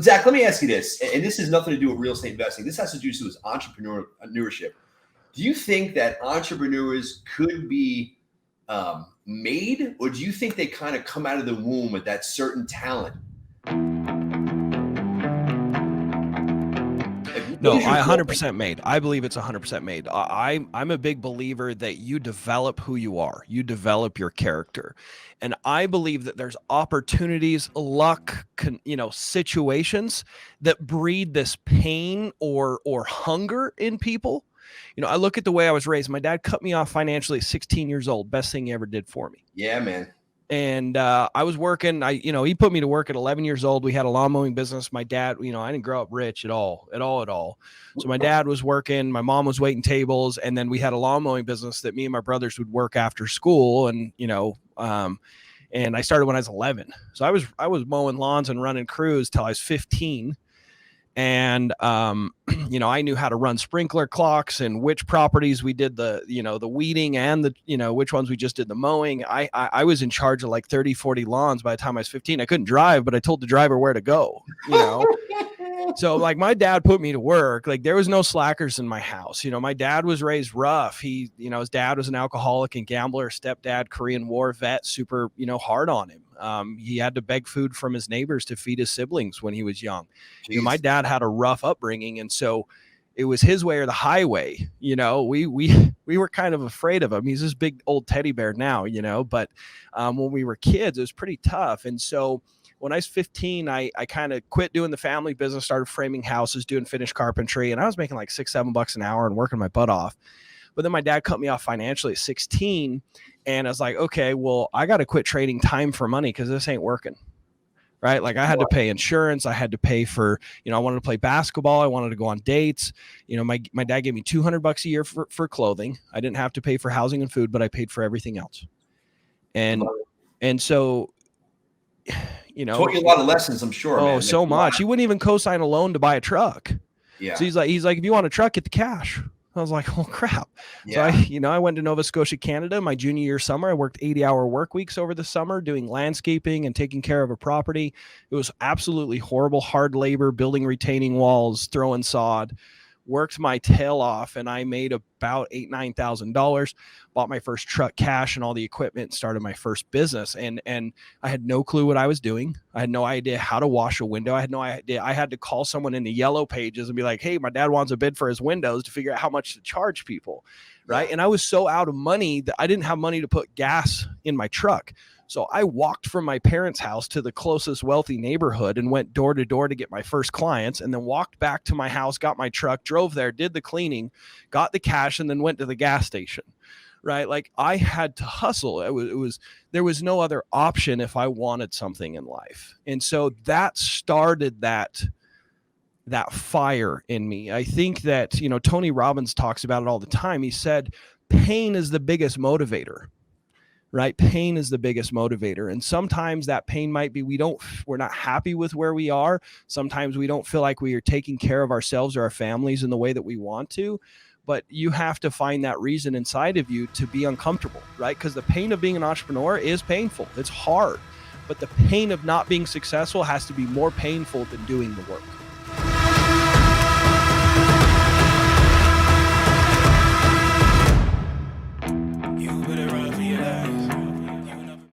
Zach, let me ask you this, and this has nothing to do with real estate investing. This has to do with entrepreneurship. Do you think that entrepreneurs could be made, or do you think they kind of come out of the womb with that certain talent? No, I 100% made. I believe it's 100% made. I'm a big believer that you develop who you are. You develop your character. And I believe that there's opportunities, luck, situations that breed this pain or hunger in people. I look at the way I was raised. My dad cut me off financially at 16 years old. Best thing he ever did for me. Yeah, man. And I was working. He put me to work at 11 years old. We had a lawn mowing business. My dad, I didn't grow up rich at all. So my dad was working. My mom was waiting tables, and then we had a lawn mowing business that me and my brothers would work after school. And and I started when I was 11. So I was mowing lawns and running crews till I was 15. And, I knew how to run sprinkler clocks and which properties we did the weeding and which ones we just did the mowing. I was in charge of like 30, 40 lawns by the time I was 15. I couldn't drive, but I told the driver where to go, So like my dad put me to work. Like there was no slackers in my house. My dad was raised rough. His dad was an alcoholic and gambler, stepdad, Korean War vet, super, hard on him. He had to beg food from his neighbors to feed his siblings when he was young. My dad had a rough upbringing. And so it was his way or the highway. We were kind of afraid of him. He's this big old teddy bear now, but when we were kids, it was pretty tough. And so when I was 15, I kind of quit doing the family business, started framing houses, doing finished carpentry. And I was making like $6-7 an hour and working my butt off. But then my dad cut me off financially at 16. And I was like, okay, well, I got to quit trading time for money because this ain't working. Right. Like I had to pay insurance. I had to pay for, I wanted to play basketball. I wanted to go on dates. My dad gave me $200 a year for clothing. I didn't have to pay for housing and food, but I paid for everything else. And so, taught you a lot of lessons, I'm sure. Oh, man. So much. He wouldn't even co-sign a loan to buy a truck. Yeah. So he's like, if you want a truck, get the cash. I was like, oh crap. Yeah. So I went to Nova Scotia, Canada, my junior year summer. I worked 80-hour work weeks over the summer doing landscaping and taking care of a property. It was absolutely horrible, hard labor, building retaining walls, throwing sod. Worked my tail off, and I made about $8,000-9,000, bought my first truck cash and all the equipment, started my first business. And I had no clue what I was doing. I had no idea how to wash a window. I had no idea. I had to call someone in the Yellow Pages and be like, hey, my dad wants a bid for his windows to figure out how much to charge people. Right. And I was so out of money that I didn't have money to put gas in my truck. So I walked from my parents' house to the closest wealthy neighborhood and went door to door to get my first clients, and then walked back to my house, got my truck, drove there, did the cleaning, got the cash, and then went to the gas station. Right. Like I had to hustle. There was no other option if I wanted something in life. And so that started that fire in me. I think that, Tony Robbins talks about it all the time. He said, pain is the biggest motivator. Right? Pain is the biggest motivator. And sometimes that pain might be, we're not happy with where we are. Sometimes we don't feel like we are taking care of ourselves or our families in the way that we want to, but you have to find that reason inside of you to be uncomfortable, right? Because the pain of being an entrepreneur is painful. It's hard, but the pain of not being successful has to be more painful than doing the work.